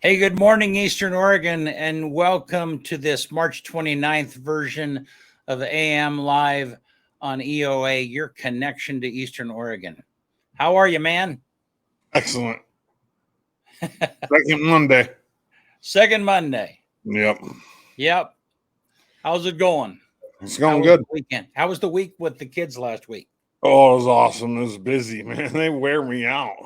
Hey, good morning, Eastern Oregon, and welcome to this March 29th version of AM Live on EOA, your connection to Eastern Oregon. How are you, man? Excellent. Second Monday. Second Monday. Yep. Yep. How's it going? It's How going was good. the weekend? How was the week with the kids last week? Oh, it was awesome. It was busy, man. They wear me out.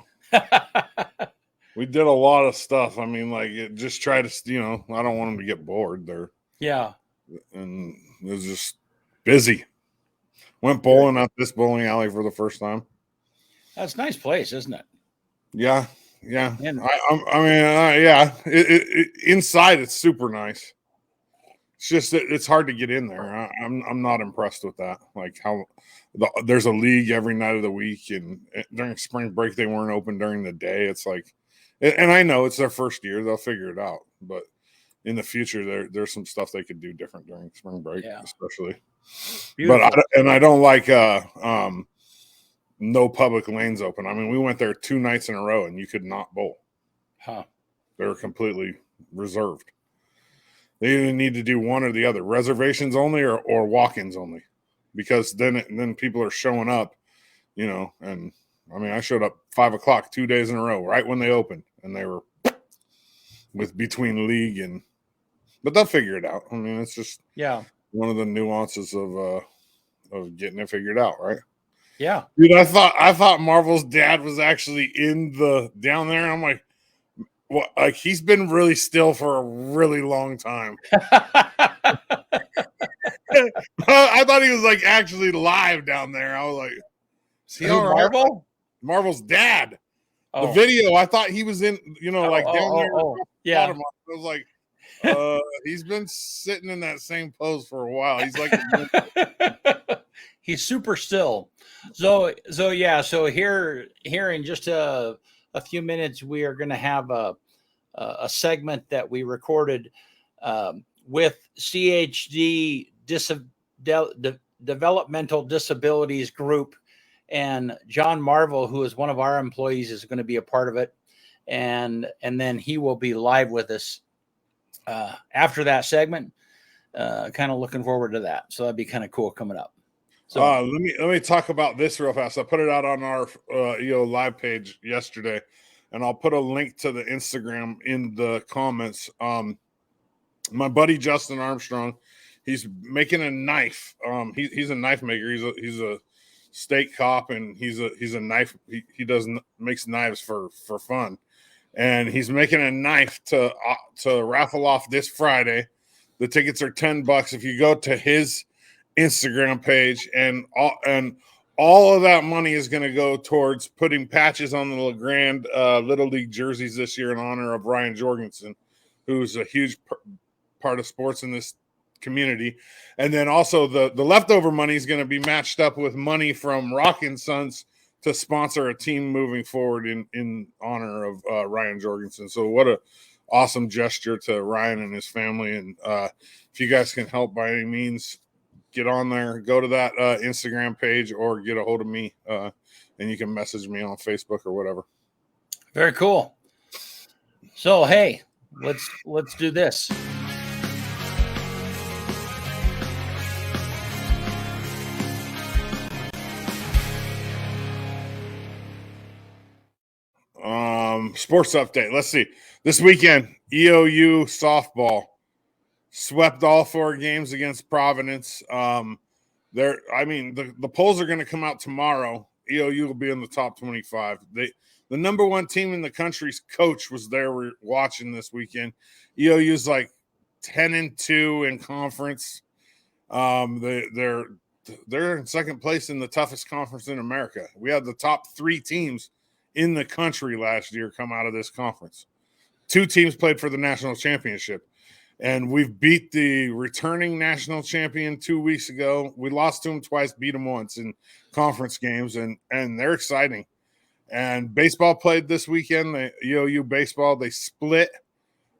We did a lot of stuff. I mean, just try to, I don't want them to get bored there. Yeah. And it was just busy. Went bowling at this bowling alley for the first time. That's a nice place, isn't it? Yeah. Yeah. And Yeah. Inside, it's super nice. It's just it's hard to get in there. I'm not impressed with that. Like how there's a league every night of the week, and during spring break they weren't open during the day. It's like, and I know it's their first year; they'll figure it out. But in the future, there's some stuff they could do different during spring break, especially. Beautiful. But I don't like no public lanes open. I mean, we went there 2 nights in a row, and you could not bowl. Huh? They were completely reserved. They either need to do one or the other, reservations only or walk-ins only, because then people are showing up, and I mean, I showed up 5 o'clock 2 days in a row, right when they opened, and they were with between league but they'll figure it out. I mean, it's just one of the nuances of getting it figured out, right? Yeah. Dude, I thought Marvel's dad was actually down there. I'm like, well, like he's been really still for a really long time. I thought he was like actually live down there. I was like, see Marvel? Marvel's dad. Oh. The video, I thought he was in, down there. Yeah. I was like, he's been sitting in that same pose for a while. He's like, he's super still. So here in just a few minutes, we are going to have a segment that we recorded with CHD Developmental Disabilities Group, and John Marvel, who is one of our employees, is going to be a part of it, and then he will be live with us after that segment. Kind of looking forward to that. So that'd be kind of cool coming up. So let me talk about this real fast. I put it out on our EO live page yesterday, and I'll put a link to the Instagram in the comments. My buddy Justin Armstrong, he's making a knife. He's a knife maker. He's a state cop, and he's a knife. He makes knives for fun, and he's making a knife to raffle off this Friday. The tickets are $10 if you go to his Instagram page, and all of that money is going to go towards putting patches on the LeGrand Little League jerseys this year in honor of Ryan Jorgensen, who's a huge part of sports in this community. And then also the leftover money is going to be matched up with money from Rockin' Sons to sponsor a team moving forward in honor of Ryan Jorgensen. So what a awesome gesture to Ryan and his family. And if you guys can help by any means, get on there, go to that Instagram page, or get a hold of me, and you can message me on Facebook or whatever. Very cool. So, hey, let's do this. Sports update. Let's see. This weekend, EOU softball swept all 4 games against Providence. The polls are going to come out tomorrow. EOU will be in the top 25. The number 1 team in the country's coach was there watching this weekend. EOU's like 10-2 in conference. They're in second place in the toughest conference in America. We had the top 3 teams in the country last year come out of this conference. 2 teams played for the national championship. And we've beat the returning national champion 2 weeks ago. We lost to them twice, beat them once in conference games, and they're exciting. And baseball played this weekend. The EOU baseball, they split.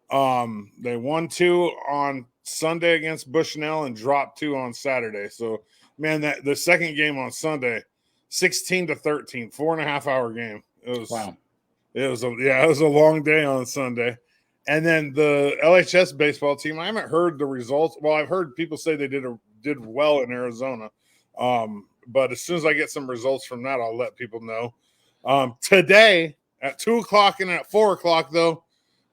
They won 2 on Sunday against Bushnell and dropped 2 on Saturday. So, man, the second game on Sunday, 16-13, 4.5-hour game. It was wow. It was a long day on Sunday. And then the LHS baseball team, I haven't heard the results. Well, I've heard people say they did well in Arizona. But as soon as I get some results from that, I'll let people know. Today at 2:00 and at 4:00, though,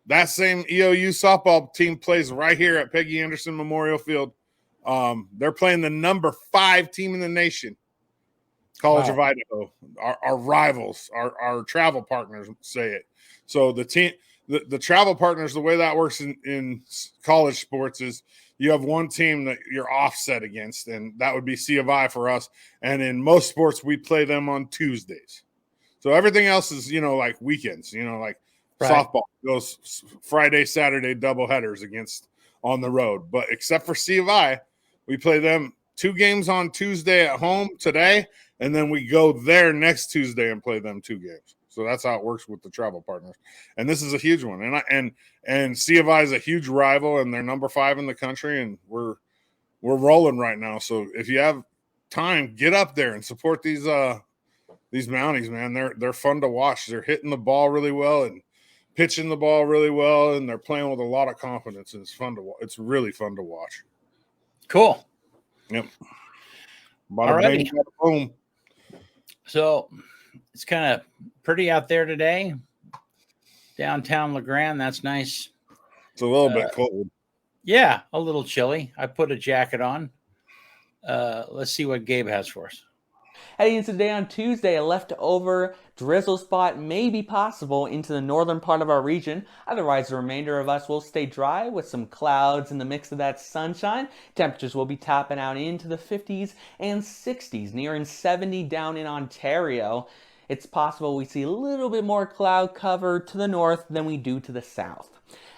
that same EOU softball team plays right here at Peggy Anderson Memorial Field. They're playing the number 5 team in the nation, College of Idaho. Our rivals, our travel partners say it. So the team, the travel partners, the way that works in college sports is you have one team that you're offset against, and that would be C of I for us. And in most sports, we play them on Tuesdays. So everything else is, like weekends, like softball goes Friday, Saturday double headers against on the road. But except for C of I, we play them 2 games on Tuesday at home today, and then we go there next Tuesday and play them 2 games. So that's how it works with the travel partners. And this is a huge one. And C of I is a huge rival, and they're number 5 in the country, and we're rolling right now. So if you have time, get up there and support these Mounties, man. They're fun to watch. They're hitting the ball really well and pitching the ball really well, and they're playing with a lot of confidence, and it's fun to watch. It's really fun to watch. Cool. Yep. Bada bing, bada boom. So it's kind of pretty out there today. Downtown LeGrand. That's nice. It's a little bit cold. Yeah, a little chilly. I put a jacket on. Let's see what Gabe has for us. Heading into today on Tuesday, a leftover drizzle spot may be possible into the northern part of our region. Otherwise, the remainder of us will stay dry with some clouds in the mix of that sunshine. Temperatures will be topping out into the 50s and 60s, nearing 70 down in Ontario. It's possible we see a little bit more cloud cover to the north than we do to the south.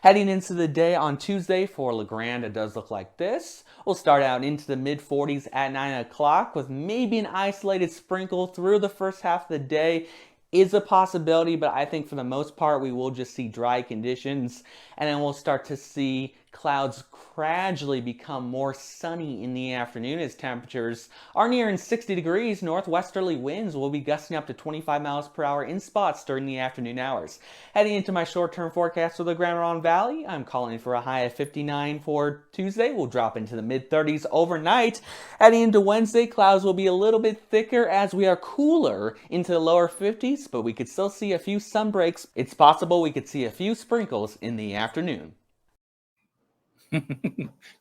Heading into the day on Tuesday for LeGrand, it does look like this. We'll start out into the mid-40s at 9 o'clock with maybe an isolated sprinkle through the first half of the day. Is a possibility, but I think for the most part we will just see dry conditions, and then we'll start to see clouds gradually become more sunny in the afternoon as temperatures are nearing 60 degrees. Northwesterly winds will be gusting up to 25 miles per hour in spots during the afternoon hours. Heading into my short-term forecast for the Grand Ronde Valley, I'm calling for a high of 59 for Tuesday. We'll drop into the mid-30s overnight. Heading into Wednesday, clouds will be a little bit thicker as we are cooler into the lower 50s, but we could still see a few sun breaks. It's possible we could see a few sprinkles in the afternoon.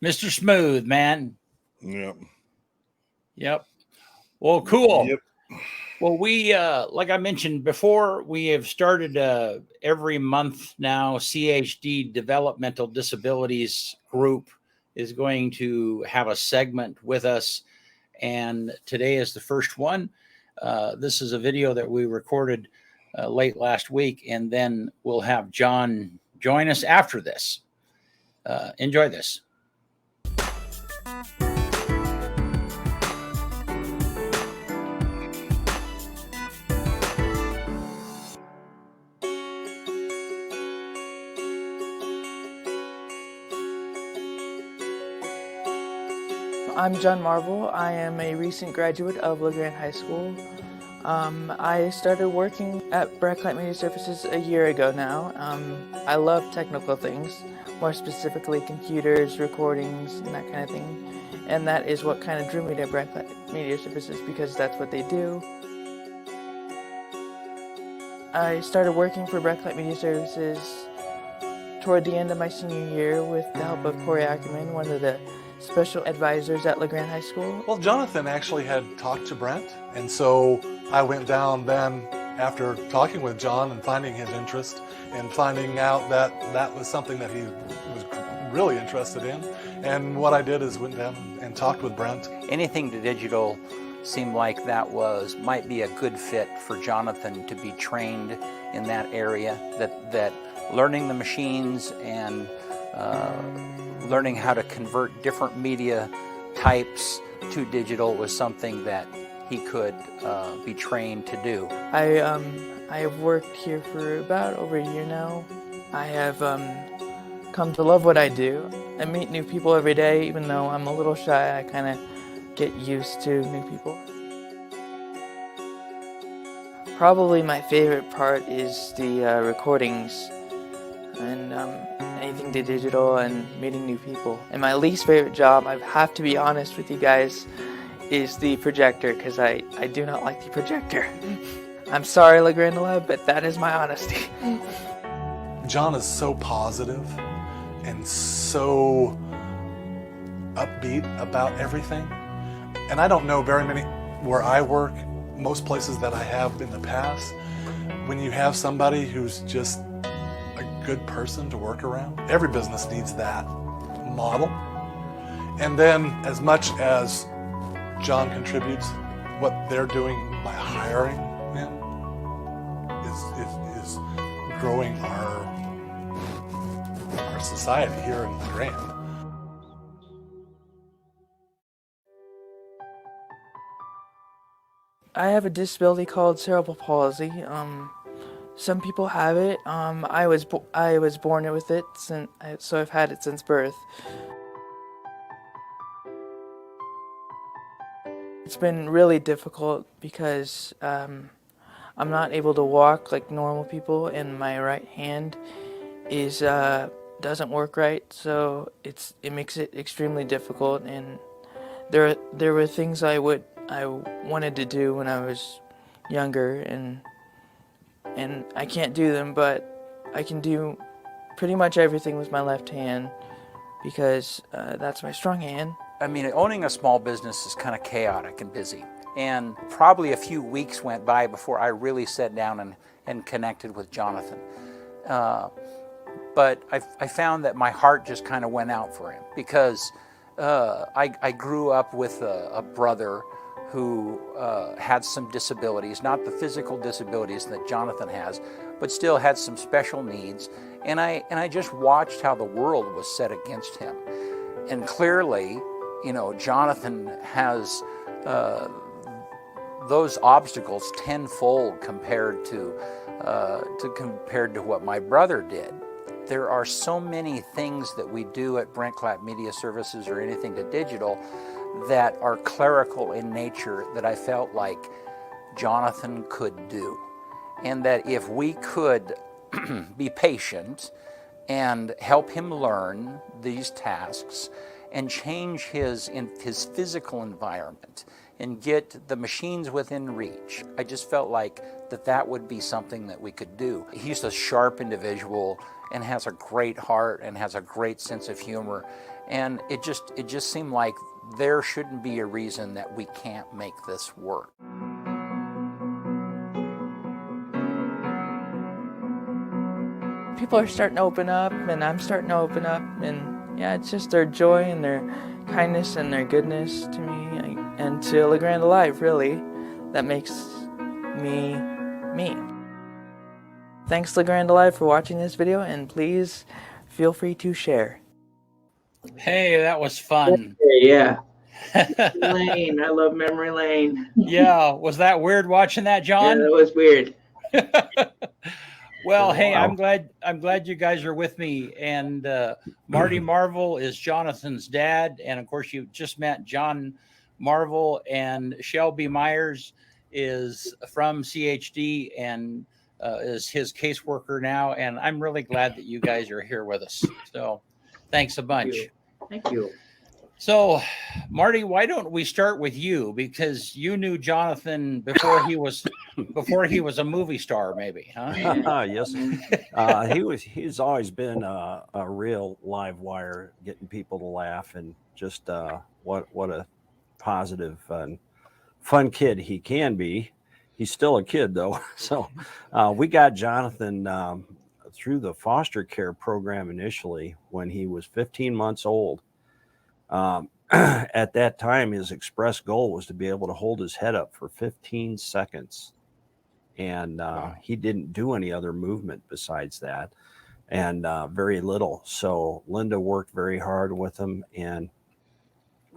Mr. Smooth, man. Yep. Well, cool. Yep. Well, we, like I mentioned before, we have started every month now. CHD Developmental Disabilities Group is going to have a segment with us, and today is the first one. This is a video that we recorded late last week, and then we'll have John join us after this. Enjoy this. I'm John Marvel. I am a recent graduate of LeGrand High School. I started working at Blacklight Media Services a year ago now. I love technical things, more specifically computers, recordings, and that kind of thing. And that is what kind of drew me to Blacklight Media Services, because that's what they do. I started working for Blacklight Media Services toward the end of my senior year with the help of Corey Ackerman, one of the special advisors at LeGrand High School. Well, Jonathan actually had talked to Brent, and so I went down then after talking with John and finding his interest and finding out that that was something that he was really interested in. And what I did is went down and talked with Brent. Anything to digital seemed like that might be a good fit for Jonathan to be trained in that area, that learning the machines and learning how to convert different media types to digital was something that he could be trained to do. I have worked here for about over a year now. I have come to love what I do. I meet new people every day. Even though I'm a little shy, I kind of get used to new people. Probably my favorite part is the recordings. and anything to digital and meeting new people. And my least favorite job, I have to be honest with you guys, is the projector, because I do not like the projector. I'm sorry, La Grande Lab, but that is my honesty. John is so positive and so upbeat about everything. And I don't know very many where I work, most places that I have in the past, when you have somebody who's just a good person to work around. Every business needs that model. And then as much as John contributes, what they're doing by hiring him is growing our society here in LaGrande. I have a disability called cerebral palsy. Some people have it. I was born with it, so I've had it since birth. It's been really difficult because I'm not able to walk like normal people, and my right hand doesn't work right, so it makes it extremely difficult. And there were things I wanted to do when I was younger, and I can't do them, but I can do pretty much everything with my left hand because that's my strong hand. I mean, owning a small business is kind of chaotic and busy. And probably a few weeks went by before I really sat down and connected with Jonathan. But I found that my heart just kind of went out for him because I grew up with a brother who had some disabilities, not the physical disabilities that Jonathan has, but still had some special needs. And I just watched how the world was set against him. And clearly, Jonathan has those obstacles tenfold compared to what my brother did. There are so many things that we do at Brent Clapp Media Services or anything to digital that are clerical in nature that I felt like Jonathan could do. And that if we could be patient and help him learn these tasks and change his physical environment and get the machines within reach, I just felt like that would be something that we could do. He's a sharp individual and has a great heart and has a great sense of humor. And it just seemed like there shouldn't be a reason that we can't make this work. People are starting to open up, and I'm starting to open up, and yeah, it's just their joy and their kindness and their goodness to me and to La Grande Live, really, that makes me me. Thanks, La Grande Live, for watching this video, and please feel free to share. Hey, that was fun. Yeah. Lane. I love Memory Lane. Yeah. Was that weird watching that, John? Yeah, that was weird. Well, hey, I'm glad you guys are with me. And Marty Marvel is Jonathan's dad. And of course, you just met John Marvel, and Shelby Myers is from CHD and is his caseworker now. And I'm really glad that you guys are here with us. So thanks a bunch. Thank you. So, Marty, why don't we start with you, because you knew Jonathan before he was a movie star, maybe, huh? Yes, he's always been a real live wire, getting people to laugh, and just what a positive and fun kid he can be. He's still a kid though, so we got Jonathan through the foster care program initially when he was 15 months old. At that time, his express goal was to be able to hold his head up for 15 seconds. And he didn't do any other movement besides that, and very little. So Linda worked very hard with him, and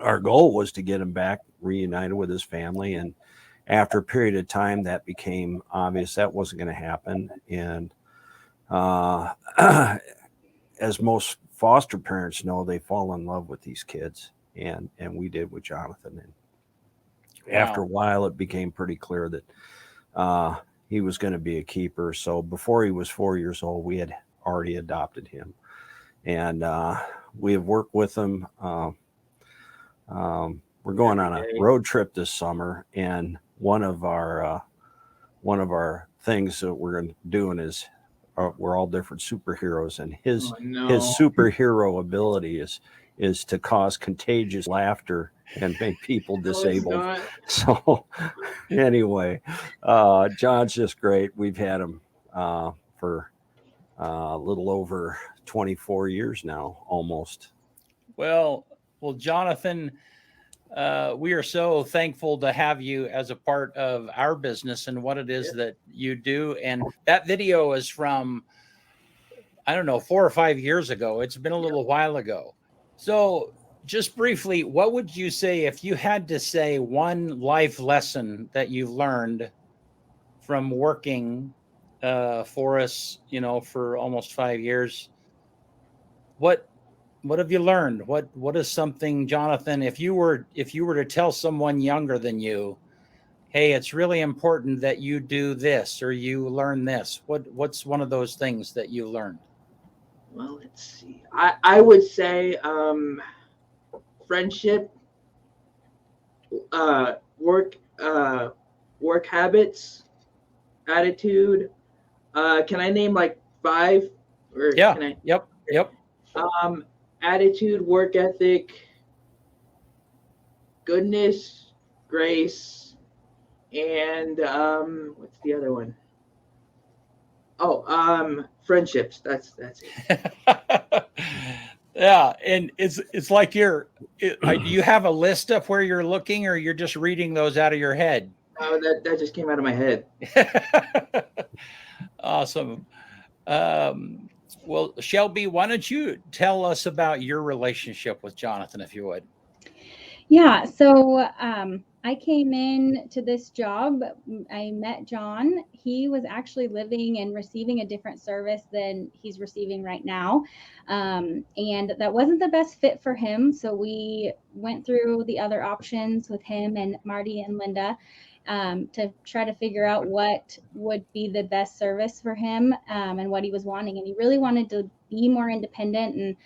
our goal was to get him back reunited with his family. And after a period of time, that became obvious that wasn't going to happen. And as most foster parents know, they fall in love with these kids, and we did with Jonathan. And after a while, it became pretty clear that he was going to be a keeper. So before he was 4 years old, we had already adopted him, and we have worked with him. We're going on a road trip this summer, and one of our things that we're doing is we're all different superheroes, and his superhero ability is to cause contagious laughter and make people disabled. So anyway, John's just great. We've had him for a little over 24 years now, almost. Well, Jonathan, we are so thankful to have you as a part of our business and what it is that you do. And that video is from, I don't know, 4 or 5 years ago. It's been a little while ago. So just briefly, what would you say if you had to say one life lesson that you've learned from working for us, for almost 5 years? What have you learned? What is something, Jonathan, if you were to tell someone younger than you, hey, it's really important that you do this or you learn this, what's one of those things that you learned? Well, let's see. I would say friendship, work habits, attitude. Can I name like 5? Or yeah. Can I? Yep. Attitude, work ethic, goodness, grace, and what's the other one? Oh, friendships. That's it. Yeah, and it's like do you have a list of where you're looking, or you're just reading those out of your head? Oh, that just came out of my head. Awesome. Well, Shelby, why don't you tell us about your relationship with Jonathan, if you would? Yeah, so I came in to this job. I met John. He was actually living and receiving a different service than he's receiving right now. And that wasn't the best fit for him. So we went through the other options with him and Marty and Linda to try to figure out what would be the best service for him and what he was wanting. And he really wanted to be more independent and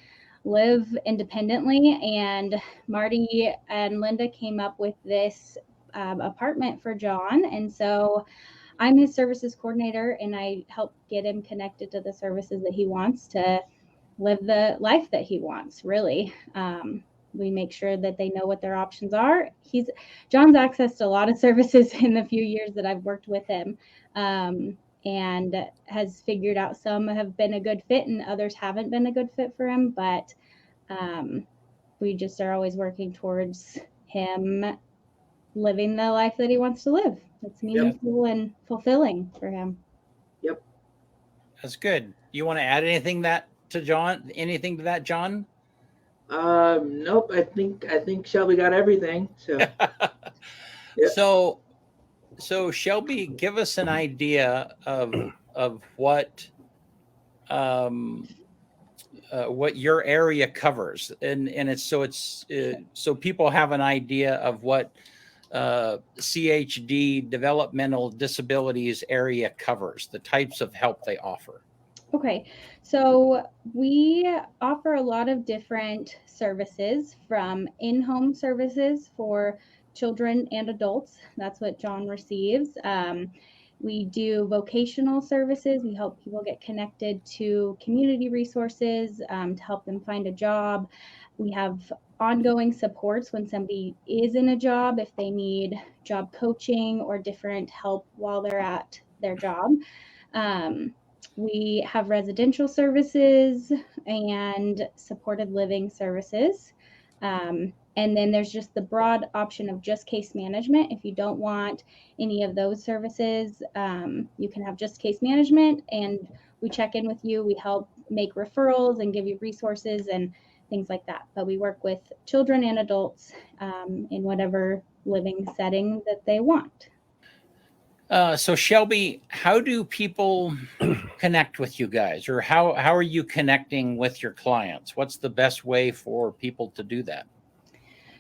live independently. And Marty and Linda came up with this apartment for John. And so I'm his services coordinator, and I help get him connected to the services that he wants to live the life that he wants, really. We make sure that they know what their options are. John's accessed a lot of services in the few years that I've worked with him, and has figured out some have been a good fit and others haven't been a good fit for him. But we just are always working towards him living the life that he wants to live. It's meaningful and fulfilling for him. Yep. That's good. You want to add anything to that, John? Nope. I think Shelby got everything. So. Yep. So Shelby, give us an idea of what your area covers, and it's so people have an idea of what CHD, developmental disabilities area, covers, the types of help they offer. Okay, so we offer a lot of different services, from in-home services for children and adults. That's what John receives. We do vocational services. We help people get connected to community resources to help them find a job. We have ongoing supports when somebody is in a job, if they need job coaching or different help while they're at their job. We have residential services and supported living services. And then there's just the broad option of just case management. If you don't want any of those services, you can have just case management, and we check in with you. We help make referrals and give you resources and things like that. But we work with children and adults in whatever living setting that they want. So Shelby, how do people connect with you guys, or how are you connecting with your clients? What's the best way for people to do that?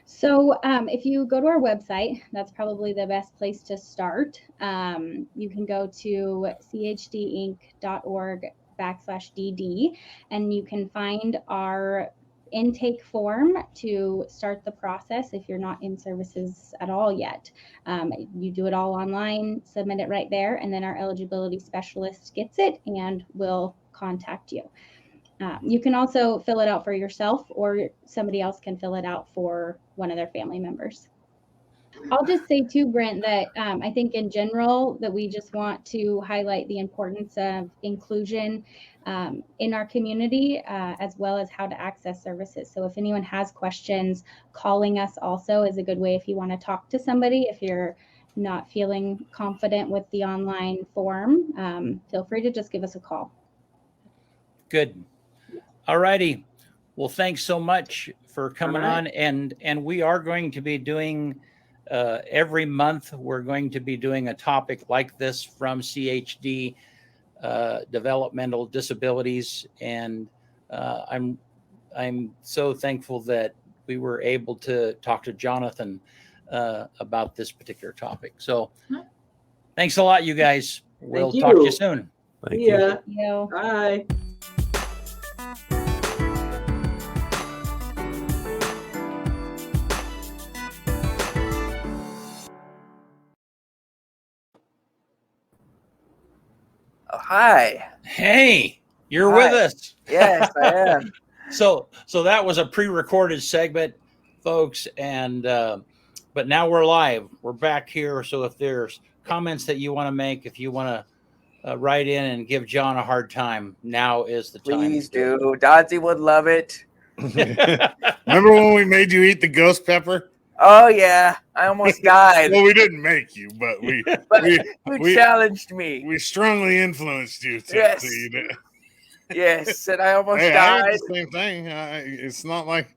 So if you go to our website, that's probably the best place to start. You can go to chdinc.org /DD, and you can find our intake form to start the process if you're not in services at all yet. You do it all online, submit it right there, and then our eligibility specialist gets it and will contact you. You can also fill it out for yourself, or somebody else can fill it out for one of their family members. I'll just say too, Brent, that I think in general that we just want to highlight the importance of inclusion in our community, as well as how to access services. So if anyone has questions, calling us also is a good way if you want to talk to somebody. If you're not feeling confident with the online form, feel free to just give us a call. Good. All righty. Well, thanks so much for coming on. And we are going to be doing every month, we're going to be doing a topic like this from CHD, developmental disabilities. And I'm so thankful that we were able to talk to Jonathan about this particular topic. So thanks a lot, you guys. We'll talk to you soon. Thank you. Yeah. You. Bye. Oh, hi. Hey, you're Hi. with us. Yes, I am. So that was a pre-recorded segment, folks, and but now we're live. We're back here. So if there's comments that you want to make, if you want to write in and give John a hard time, now is the time. Please do. Dodzy would love it. Remember when we made you eat the ghost pepper? Oh yeah, I almost died. Well, we didn't make you, but But you challenged me. we strongly influenced you to Yes. eat it. Yes, and I almost Hey, I died. did the same thing. It's not like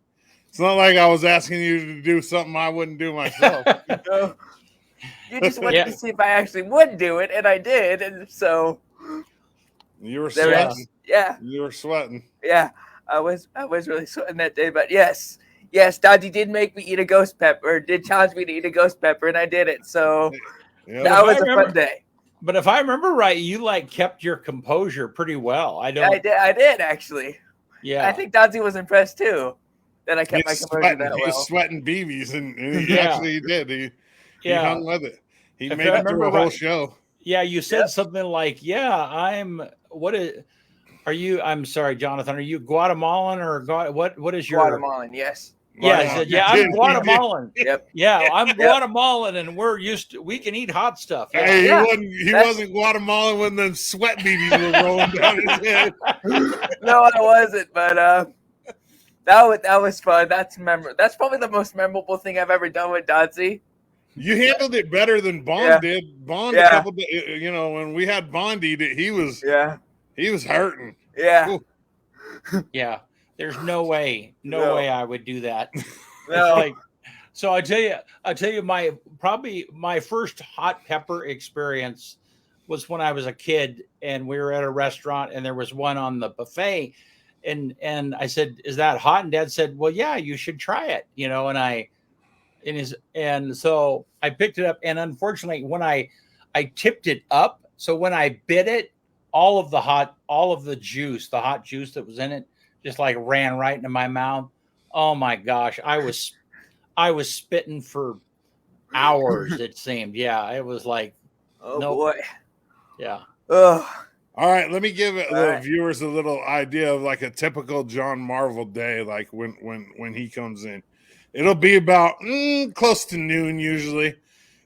I was asking you to do something I wouldn't do myself. No. You just wanted to see if I actually would do it, and I did, and so You were there sweating. is- yeah, You were sweating. yeah. I was really sweating that day, but yes, Dodgy did make me eat a ghost pepper. Did challenge me to eat a ghost pepper, and I did it. So Yeah. that was a fun day. But if I remember right, you like kept your composure pretty well. I did actually. Yeah. I think Dodgy was impressed too that I kept my He's composure sweating. that He was well. sweating BBs, and he Yeah. actually did. He hung with it. He If made I it through remember a whole right. show. Yeah, you said something like, I'm sorry, Jonathan, are you Guatemalan or what is your Guatemalan, yes. Yeah, he said, yeah, I'm Guatemalan. Yep. Yeah, I'm Guatemalan, and we can eat hot stuff. Yeah. Hey, Yeah. he wasn't Guatemalan when them sweat BBs were rolling down his head. No, I wasn't, but that was fun. That's probably the most memorable thing I've ever done with Dodzy. You handled it better than Bond Yeah. did. Bond, Yeah. a couple days, when we had Bond eat it, he was hurting. Yeah. Ooh. Yeah. There's no way No. I would do that. No. So I tell you my first hot pepper experience was when I was a kid and we were at a restaurant and there was one on the buffet and I said, "Is that hot?" And Dad said, "Well, yeah, you should try it." And so I picked it up, and unfortunately when I tipped it up, so when I bit it, all of the hot juice that was in it just like ran right into my mouth. Oh my gosh. I was spitting for hours, it seemed. Yeah. It was like, Oh nope. boy. Yeah. Ugh. All right, let me give the right. viewers a little idea of like a typical John Marvel day, like when he comes in. It'll be about close to noon usually.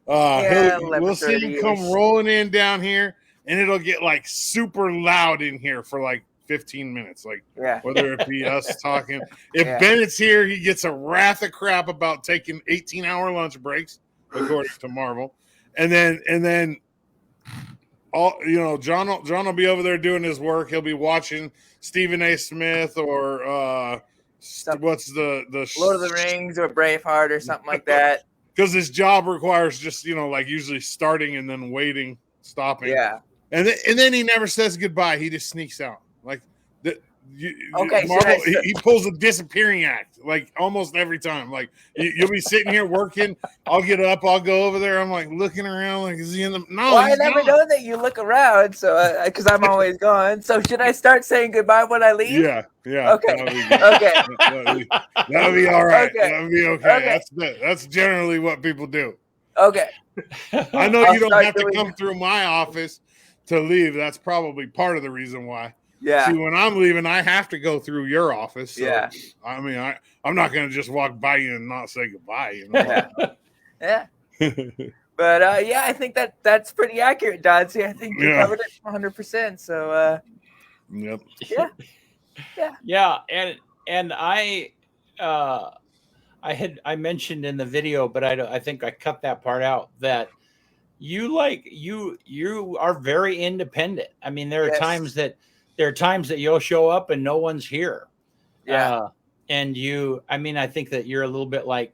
We'll see him come 11:30-ish. rolling in down here, and it'll get like super loud in here for like 15 minutes, like Yeah. whether it be us talking. If Yeah. Bennett's here, he gets a wrath of crap about taking 18-hour lunch breaks, according to Marvel, and then all John will be over there doing his work. He'll be watching Stephen A. Smith or what's the Lord of the Rings or Braveheart or something like that. because his job requires just like usually starting and then waiting, stopping. Yeah. And then he never says goodbye. He just sneaks out. Like Okay, Marvel, he pulls a disappearing act like almost every time. Like you'll be sitting here working, I'll get up, I'll go over there. I'm like looking around, like is he in the? No, well, I he's never gone. know that you look around, so because I'm always gone. So should I start saying goodbye when I leave? Yeah. Okay. That'll be good. Okay. That'll be all right. Okay. That'll be okay. Okay. That's generally what people do. Okay. I know I'll you don't start have to doing- come through my office to leave. That's probably part of the reason why. Yeah. See, when I'm leaving, I have to go through your office. So, Yeah. I mean, I'm not going to just walk by you and not say goodbye. You know? Yeah. But yeah, I think that's pretty accurate, Dodzy. I think you covered it 100%. So yep. Yeah, and I mentioned in the video, but I think I cut that part out, that you are very independent. I mean, there are times that you'll show up and no one's here. Yeah. And I think that you're a little bit like,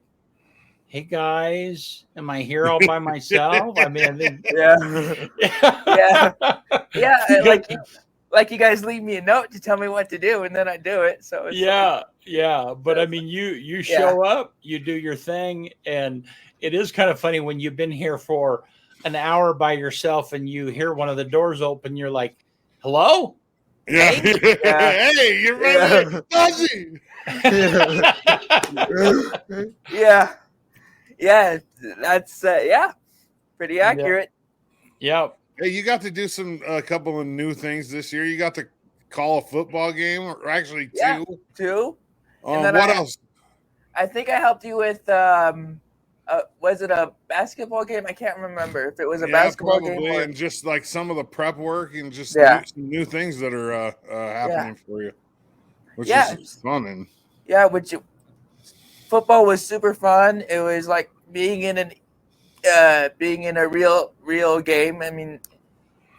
hey guys, am I here all by myself? I mean, I think, yeah. Like you guys leave me a note to tell me what to do, and then I do it. So it's But I mean, you show up, you do your thing, and it is kind of funny when you've been here for an hour by yourself and you hear one of the doors open. You're like, "Hello." Yeah. Hey, you're right. Fuzzy. Yeah. That's pretty accurate. Yeah. Hey, you got to do a couple of new things this year. You got to call a football game, or actually two. And then what else? I think I helped you with was it a basketball game? I can't remember if it was a basketball game. And just like some of the prep work and just some new things that are happening for you, which is fun. And football was super fun. It was like being in a real game. I mean,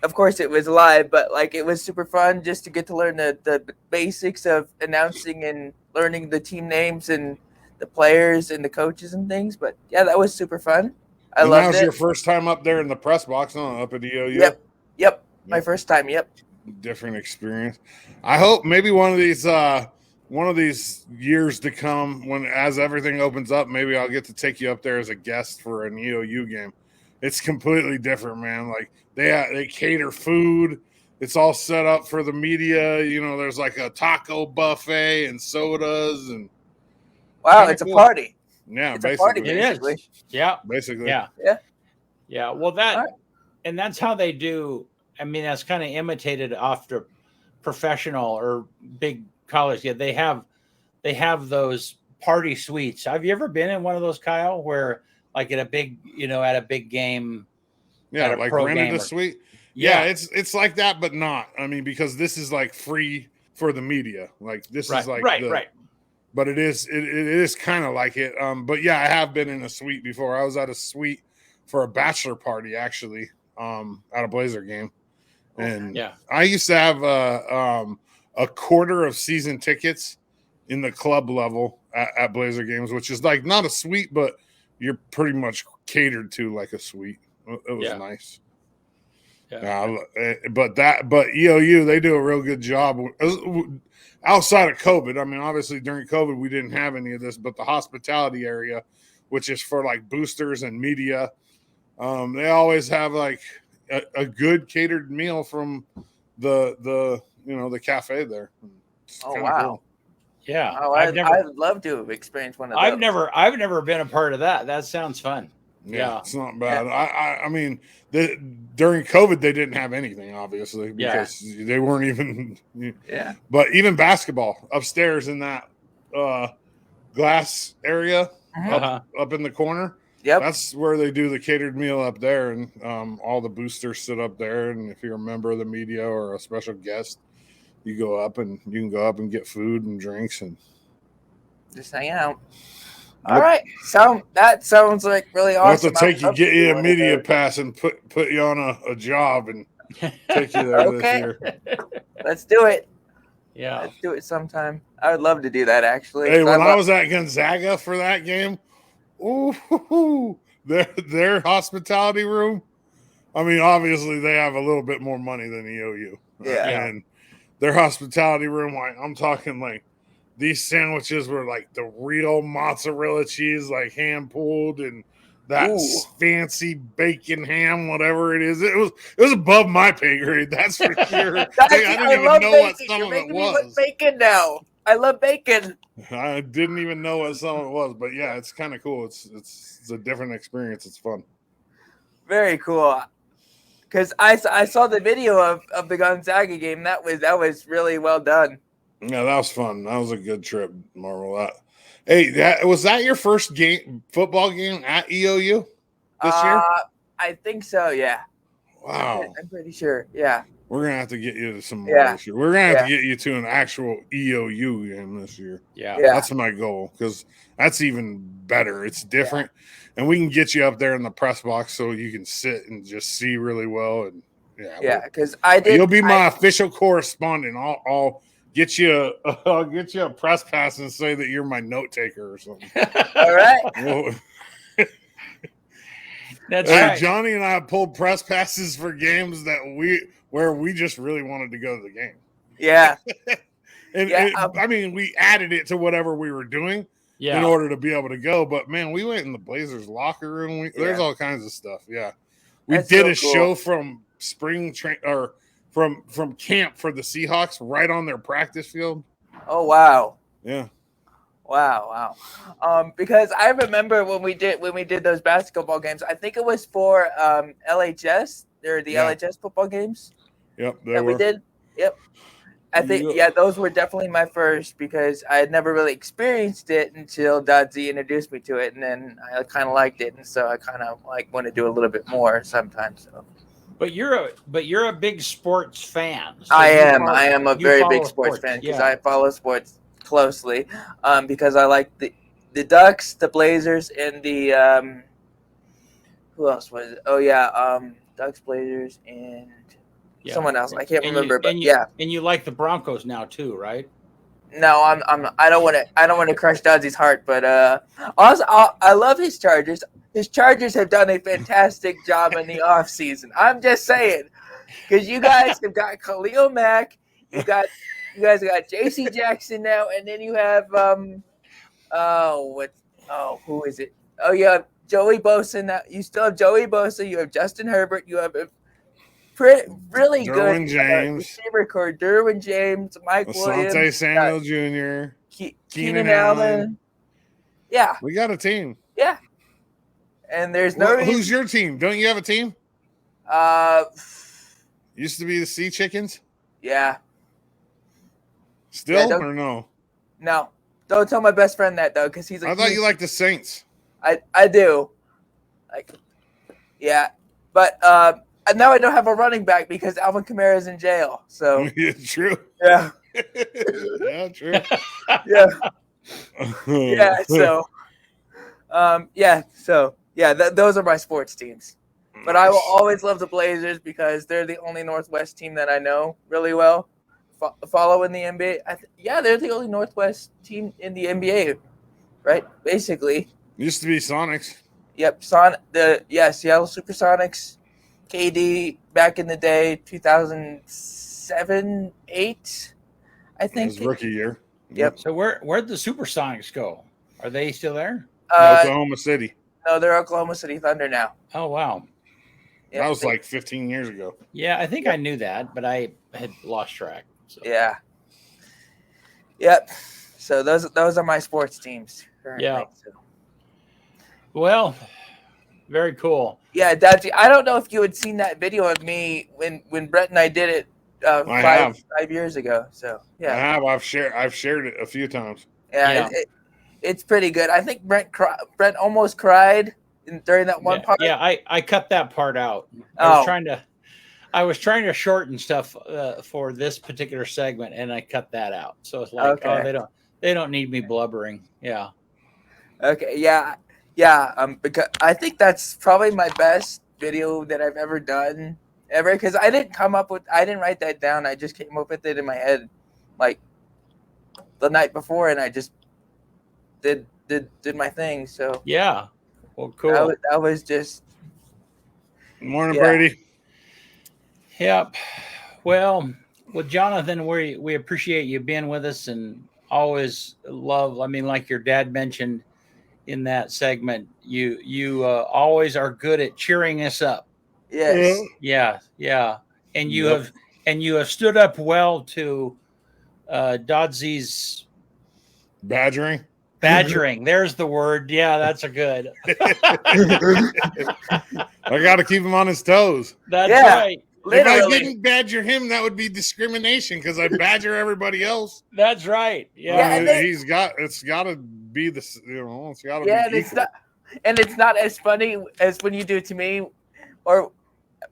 of course it was live, but like it was super fun just to get to learn the basics of announcing and learning the team names and the players and the coaches and things. But yeah, that was super fun. I loved it. That was your first time up there in the press box, huh? Up at EOU? Yep. My first time. Yep. Different experience. I hope maybe one of these years to come, as everything opens up, maybe I'll get to take you up there as a guest for an EOU game. It's completely different, man. Like they cater food. It's all set up for the media. You know, there's like a taco buffet and sodas and. Wow, it's a party. Yeah, it's basically. A party, basically. It is. Yeah. Basically. Yeah. Well, and that's how they do. I mean, that's kind of imitated after professional or big college. Yeah, they have those party suites. Have you ever been in one of those, Kyle, where like at a big game? Yeah, like rented a suite. Yeah, it's like that, but not. I mean, because this is like free for the media. Like this is like right. But it is kind of like it. But yeah, I have been in a suite before. I was at a suite for a bachelor party actually, at a Blazer game, and I used to have a quarter of season tickets in the club level at Blazer games, which is like not a suite, but you're pretty much catered to like a suite. It was nice. Yeah. But EOU, they do a real good job outside of COVID. I mean, obviously during COVID we didn't have any of this, but the hospitality area, which is for like boosters and media, they always have like a good catered meal from the cafe there. It's wow. Cool. Yeah. Oh, I'd love to have experienced one of those. I've never been a part of that. That sounds fun. Yeah. It's not bad. I mean, during COVID they didn't have anything, obviously, because they weren't even. But even basketball upstairs in that glass area up in the corner. Yep. That's where they do the catered meal up there, and all the boosters sit up there. And if you're a member of the media or a special guest, you can go up and get food and drinks and just hang out. All right. That sounds like really awesome. I'll have to get you a media pass and put you on a job and take you there this year. Let's do it. Yeah. Let's do it sometime. I would love to do that actually. Hey, when I was at Gonzaga for that game, their hospitality room. I mean, obviously they have a little bit more money than EOU. Yeah. And their hospitality room. Like, I'm talking like these sandwiches were like the real mozzarella cheese, like hand pulled, and that Ooh. fancy bacon ham, whatever it is. It was above my pay grade, that's for sure. Like, I didn't even love know bacon. what some You're of it making me want was. bacon now. I love bacon. I didn't even know what some of it was, but yeah, it's kind of cool. It's a different experience. It's fun. Very cool. Because I saw the video of the Gonzaga game. That was really well done. Yeah, that was fun. That was a good trip, Marvel. Hey, was that your first football game at EOU this year? I think so. Yeah. Wow. I'm pretty sure. Yeah. We're gonna have to get you to some more this year. We're gonna have to get you to an actual EOU game this year. Yeah. That's my goal, because that's even better. It's different, and we can get you up there in the press box so you can sit and just see really well. And because you'll be my official correspondent. I'll get you a press pass and say that you're my note taker or something. All right. Well, That's right. Johnny and I pulled press passes for games where we just really wanted to go to the game. Yeah. I mean, we added it to whatever we were doing in order to be able to go. But man, we went in the Blazers locker room. There's all kinds of stuff. Yeah, we did a show from spring train or from camp for the Seahawks right on their practice field. Oh wow. Yeah. Wow. Because I remember when we did those basketball games. I think it was for LHS. They're the LHS football games. Yep, we did. Yep. I think those were definitely my first, because I had never really experienced it until Dodzy introduced me to it, and then I kind of liked it, and so I kind of want to do a little bit more sometimes. So. But you're a big sports fan. So I am a very big sports fan, because I follow sports closely, because I like the Ducks, the Blazers, and the who else was it? Oh yeah, Ducks, Blazers, and someone else. I can't remember, but And you like the Broncos now too, right? No, I don't want to crush Dodzy's heart, but also I love his Chargers. His Chargers have done a fantastic job in the off season. I'm just saying, because you guys have got Khalil Mack, you guys got J.C. Jackson now, and then you have who is it? Oh, you have Joey Bosa now. You still have Joey Bosa. You have Justin Herbert. You have a really Derwin good James, receiver core. Derwin James, Mike Williams, Asante Samuel Jr., Keenan Allen. Yeah, we got a team. Yeah, and there's no. Who's your team? Don't you have a team? Used to be the Sea Chickens. Yeah. Still or no? No, don't tell my best friend that though, because he's. I thought you liked the Saints. I do. But now I don't have a running back because Alvin Kamara is in jail. So yeah, true. Yeah. Yeah, true. Yeah. Yeah. So those are my sports teams. But I will always love the Blazers because they're the only Northwest team that I know really well. Follow in the NBA. They're the only Northwest team in the NBA, right? Basically. Used to be Sonics. Yep, Seattle Supersonics, KD back in the day, 2007, 8, I think. His rookie year. Yep. So where'd the Supersonics go? Are they still there? Oklahoma City. No, they're Oklahoma City Thunder now. Oh wow. Yep, that was like 15 years ago. Yeah, I think I knew that, but I had lost track. So. Yeah. Yep. So those are my sports teams. Yeah. Well, very cool. Yeah, Dodgy. I don't know if you had seen that video of me when Brett and I did it 5 years ago. So yeah, I have. I've shared it a few times. Yeah. It's pretty good. I think Brett almost cried during that one part. Yeah, I cut that part out. I was trying to shorten stuff for this particular segment, and I cut that out. So it's like, they don't need me blubbering. Yeah. Okay. Yeah. Because I think that's probably my best video that I've ever done because I didn't write that down. I just came up with it in my head, like the night before, and I just did my thing. So yeah. Well, cool. That was just. Morning, Brady. Yep. Well, Well, Jonathan, we appreciate you being with us and always love. I mean, like your dad mentioned in that segment, you always are good at cheering us up. Yes. Yeah, yeah, and Yep. you have stood up well to Dodsy's Badgering. badgering. There's the word. Yeah, that's a good. I got to keep him on his toes. That's Yeah. right. If I Literally. didn't badger him, that would be discrimination because I badger everybody else. That's right. Yeah, Yeah. and then- It's got to be it's got to Yeah, be and it's not as funny as when you do it to me, or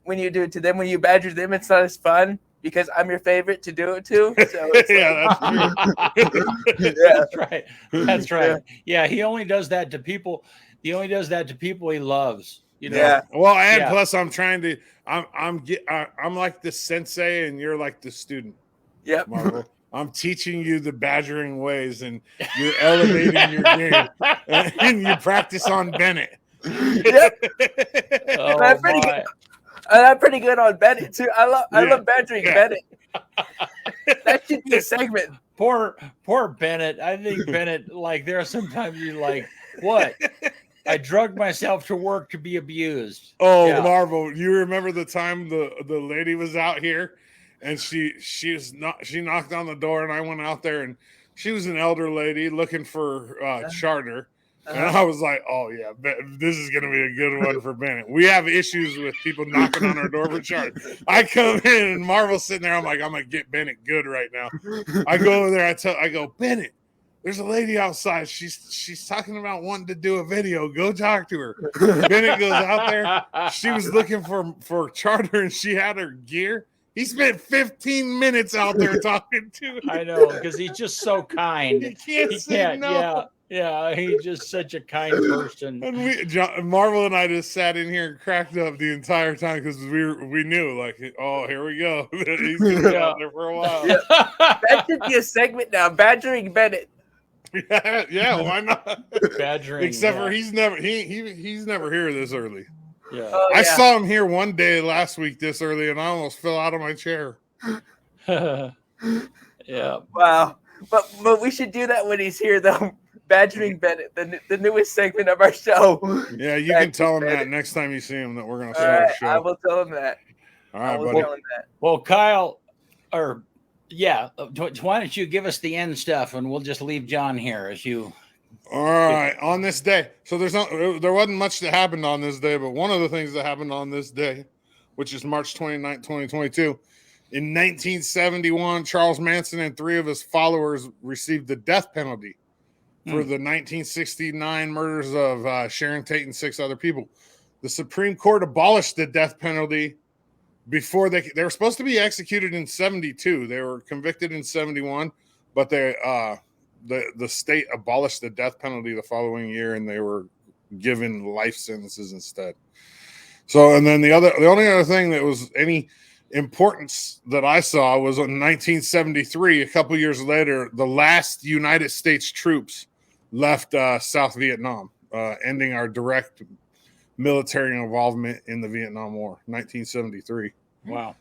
when you do it to them. When you badger them, it's not as fun because I'm your favorite to do it to. So it's Yeah, that's true. yeah. That's right. That's right. Yeah, he only does that to people. He only does that to people he loves. You know. Yeah. Well, and Yeah. plus, I'm like the sensei, and you're like the student. Yep. Marvel. I'm teaching you the badgering ways, and you're elevating your game, and you practice on Bennett. Yep. Oh, And I'm pretty my. good. And I'm pretty good on Bennett too. I Yeah. love badgering Yeah. Bennett. That should be a segment. Poor Bennett. I think Bennett, like, there are sometimes you like, what? I drugged myself to work to be abused. Oh, Yeah. Marvel! You remember the time the lady was out here, and she knocked on the door, and I went out there, and she was an elder lady looking for charter, and I was like, "Oh yeah, this is gonna be a good one for Bennett." We have issues with people knocking on our door for charter. I come in, and Marvel's sitting there. I'm like, I'm gonna get Bennett good right now. I go over there. I go, Bennett. There's a lady outside. She's talking about wanting to do a video. Go talk to her. Bennett goes out there. She was looking for charter, and she had her gear. He spent 15 minutes out there talking to her. I know, because he's just so kind. He can't say no. Yeah, he's just such a kind person. And Marvel and I just sat in here and cracked up the entire time because we knew, like, oh, here we go. He's gonna be out there for a while. Yeah. That should be a segment now. Badgering Bennett. Yeah, why not? Badgering. Except yeah. for he's never here this early. Yeah. Oh, I yeah. saw him here one day last week this early, and I almost fell out of my chair. Yeah. Wow. But we should do that when he's here though. Badgering Bennett, the newest segment of our show. Yeah, you can tell him that next time you see him that we're gonna All start right, a show. I will tell him that. All I right, will buddy. tell him that. Well, Kyle, or yeah, why don't you give us the end stuff, and we'll just leave John here as you. All right, on this day. So there wasn't much that happened on this day, but one of the things that happened on this day, which is March 29, 2022, in 1971, Charles Manson and 3 of his followers received the death penalty for the 1969 murders of Sharon Tate and 6 other people. The Supreme Court abolished the death penalty before they were supposed to be executed in 72. They were convicted in 71, but the state abolished the death penalty the following year, and they were given life sentences instead. So, and then the only other thing that was any importance that I saw was in 1973, a couple years later, the last United States troops left South Vietnam, ending our direct military involvement in the Vietnam War, 1973. Wow.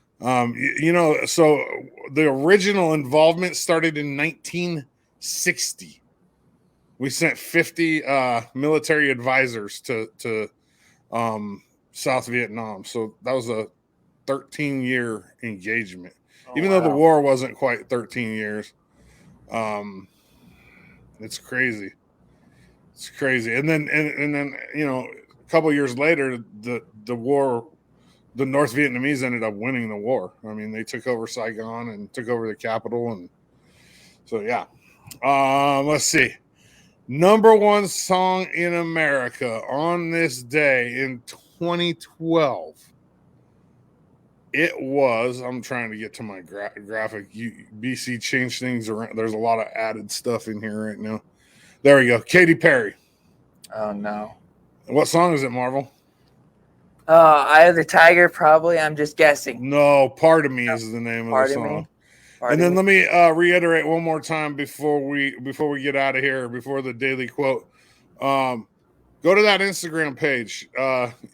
So the original involvement started in 1960. We sent 50 military advisors to South Vietnam. So that was a 13-year engagement, even though the war wasn't quite 13 years. It's crazy. It's crazy. And then a couple of years later, the war, the North Vietnamese ended up winning the war. I mean, they took over Saigon and took over the capital, and so yeah. Let's see. Number 1 song in America on this day in 2012. It was, I'm trying to get to my graphic. BC changed things around. There's a lot of added stuff in here right now. There we go. Katy Perry. Oh no. What song is it, Marvel? Eye of the Tiger, probably. I'm just guessing. No, Part of Me is the name of the Pardon song. me. And then let me reiterate one more time before we get out of here, before the daily quote. Go to that Instagram page.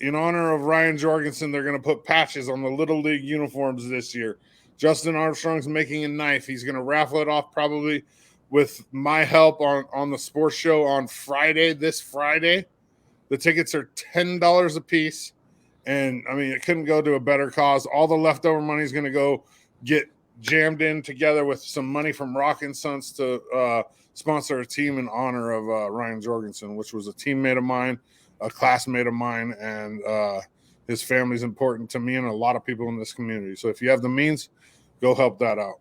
In honor of Ryan Jorgensen, they're going to put patches on the Little League uniforms this year. Justin Armstrong's making a knife. He's going to raffle it off probably with my help on the sports show on Friday, this Friday. The tickets are $10 a piece. And, I mean, it couldn't go to a better cause. All the leftover money is going to go get jammed in together with some money from Rock and Sons to sponsor a team in honor of Ryan Jorgensen, which was a teammate of mine, a classmate of mine, and his family's important to me and a lot of people in this community. So if you have the means, go help that out.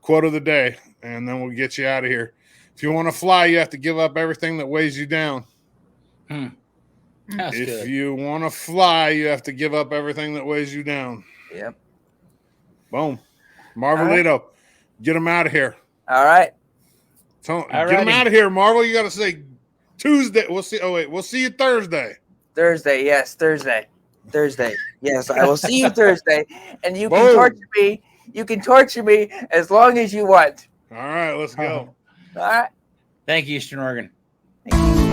Quote of the day, and then we'll get you out of here. If you want to fly, you have to give up everything that weighs you down. That's If good. you want to fly, you have to give up everything that weighs you down. Yep. Boom. Marvelito, get him out of here. All right. Get him out of here, Marvel. You got to say Tuesday. We'll see. Oh, wait. We'll see you Thursday. Thursday. Yes, Thursday. Yes, I will see you Thursday. And you can Boom. torture me. You can torture me as long as you want. All right. Let's go. All right. Thank you, Eastern Oregon. Thank you.